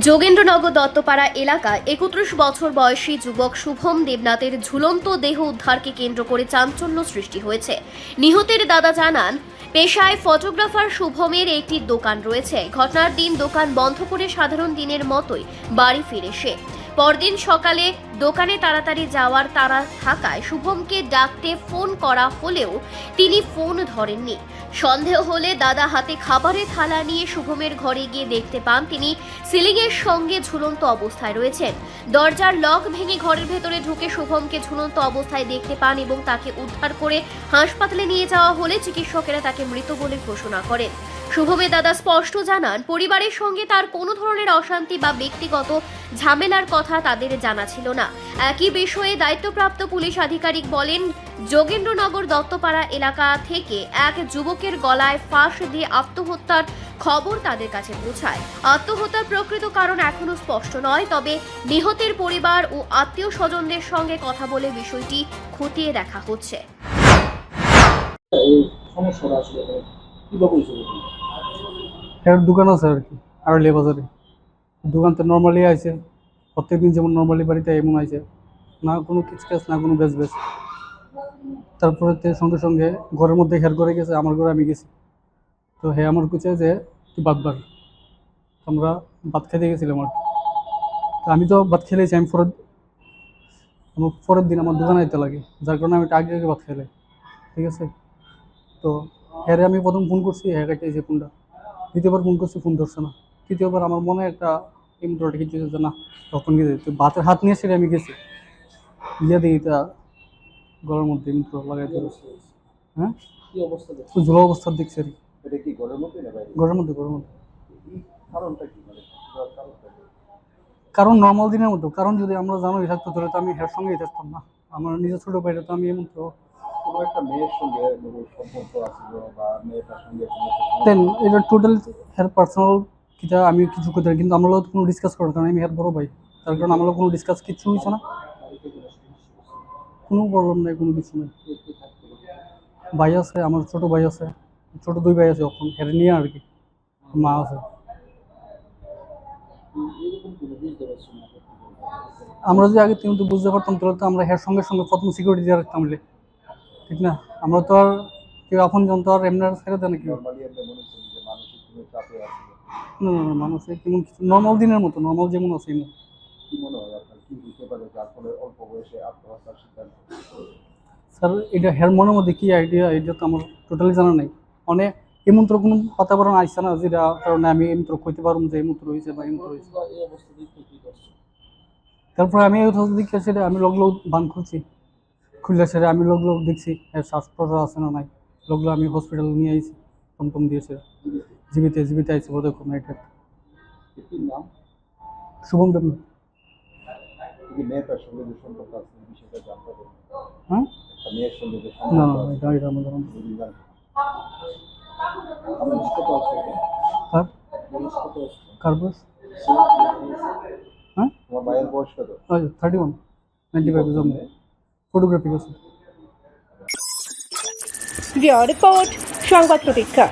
যোগেন্দ্রনগর দত্তপাড়া এলাকায় ৩১ বছর বয়সী যুবক শুভম দেবনাথের ঝুলন্ত দেহ উদ্ধারকে কেন্দ্র করে চাঞ্চল্য সৃষ্টি হয়েছে। নিহতের দাদা জানান, পেশায় ফটোগ্রাফার শুভমের একটি দোকান রয়েছে। ঘটনার দিন দোকান বন্ধ করে সাধারণ দিনের মতোই বাড়ি ফিরে সে। পরদিন সকালে দোকানে তাড়াতাড়ি যাওয়ার তাড়া থাকায় শুভমকে ডাকতে ফোন করা হলেও তিনি ফোন ধরেননি। সন্দেহ হলে দাদা হাতে খাবারের থালা নিয়ে শুভমের ঘরে গিয়ে দেখতে পান তিনি সিলিংয়ের সঙ্গে ঝুলন্ত অবস্থায় রয়েছেন। দরজার লক ভেঙে ঘরের ভেতরে ঢুকে শুভমকে ঝুলন্ত অবস্থায় দেখতে পান এবং তাকে উদ্ধার করে হাসপাতালে নিয়ে যাওয়া হলে চিকিৎসকেরা তাকে মৃত বলে ঘোষণা করেন। শুভমের দাদা স্পষ্ট জানান, পরিবারের সঙ্গে তার কোনো ধরনের অশান্তি বা ব্যক্তিগত ঝামেলার কথা তাদের জানা ছিল না। একই বিষয়ে দায়িত্বপ্রাপ্ত পুলিশ আধিকারিক বলেন, যোগেন্দ্রনগর দত্তপাড়া এলাকা থেকে এক যুবকের গলায় ফাঁস দিয়ে আত্মহত্যার খবর তাদের কাছে পৌঁছায়। আত্মহত্যার প্রকৃত কারণ এখনো স্পষ্ট নয়, তবে নিহতের পরিবার ও আত্মীয় স্বজনদের সঙ্গে কথা বলে বিষয়টি খতিয়ে দেখা হচ্ছে। এর দোকান আছে আর কি আরলিয়া বাজারে। দোকান তো নর্মালি আছে, প্রত্যেকদিন যেমন নর্মালি বাড়িতে এমন আছে, না কোনো কিচকাচ না কোনো বেচ। তারপরে সঙ্গে সঙ্গে ঘরের মধ্যে হের করে গেছে, আমার ঘরে আমি গেছি। তো হে আমার কুচে যে তুই বাদবার, আমরা ভাত খেতে গেছিলাম আর কি। তো আমি তো ভাত খেলেছি, আমি আমার পরের দিন আমার দোকানে যেতে লাগে, যার কারণে আমি আগে ভাত খেলে, ঠিক আছে। তো হ্যাঁ আমি প্রথম ফোন করছি, হ্যাঁ কাটিয়েছে ফোনটা। দ্বিতীয়বার ফোন করছি, ফোন ধরছে না। তৃতীয়বার আমার মনে একটা ইমোটা কিছু যে না তখন গেছে, তো ভাতের হাত নিয়ে সেটা আমি গেছি গিয়ে দিই তা গলার মধ্যে ইমোটা লাগাই দিল। হ্যাঁ কি অবস্থা তো ঝোলা অবস্থার দেখছি আর কি। এটা কি ঘরের মধ্যে না বাইরে? ঘরের মধ্যে কারণটা কি কারণটা কি? কারণ নর্মাল দিনের মতো, কারণ যদি আমরা জানোই থাকতো তাহলে তো আমি হের সঙ্গেই থাকতাম না। আমার নিজের ছোটো ভাইটা তো আমি এমন তো কোনো একটা মেয়ের সঙ্গে সম্পর্ক আছে বা মেয়েটার সঙ্গে দেন এটা টোটাল হের পার্সোনাল কিটা আমি কিছু করতে পারি, কিন্তু আমরা কোনো ডিসকাস করার কারণ আমি হের বড় ভাই, তার কারণে আমরা কোনো ডিসকাস কিছু হয়েছে না, কোনো প্রবলেম নেই, কোনো কিছু নেই। ভাই আছে, আমার ছোট ভাই আছে, ছোট দুই ভাই আছে, এখন হেরে নিয়ে আর কি মা আছে। আমরা যদি আগে কিন্তু বুঝতে পারতাম তাহলে তো আমরা হের সঙ্গে সঙ্গে প্রথম সিকিউরিটি দিয়ে রাখতাম, ঠিক না? আমরা তো আর কেউ আপন জন তো আর এমনি ছেড়ে দেয় না কেউ। না না মানুষের কেমন কিছু নর্মাল দিনের মতো, নর্মাল যেমন আছে এমন। কি মনে হয় আপনার কি হতে পারে যার ফলে অল্প বয়সে আত্মহত্যার শিকার? স্যার এটা হের মনের মধ্যে কি আইডিয়া, এটা তো আমার টোটালি জানা নাই। মানে এমন্ত্র কোনো বাতাবরণ আসছে না যেটা কারণে আমি এমন্ত্র কইতে পারবো যে এমন্ত্র হয়েছে বা এমন্ত্র হয়েছে। এই অবস্থা দেখতে কি করছে? তারপরে আমি এই কথা দেখে সেটা আমি লোক বান খুলছি, খুললে সেটা আমি লোক দেখছি এর শ্বাস প্রশ্বাস আছে না নাই। লোকগুলো আমি হসপিটাল নিয়ে আইছি, টমটম দিয়েছে, জীবিত আইছে বোধ হয় নাইট। কি নাম? শুভম দেব। মেয়েটার সঙ্গে যে সম্পর্ক আছে বিষয়টা জানতে হবে। হ্যাঁ একটা মেয়ের সঙ্গে যে না সম্পর্ক না আছে এটা আমাদের আপনার কত আছে? কার কত আছে? কার বয়স? হ্যাঁ তোমার ভাইয়ের বয়স কত? 31 95 জন্ম, ফটোগ্রাফি আছে। রিপোর্ট সংবাদ প্রতীক্ষা।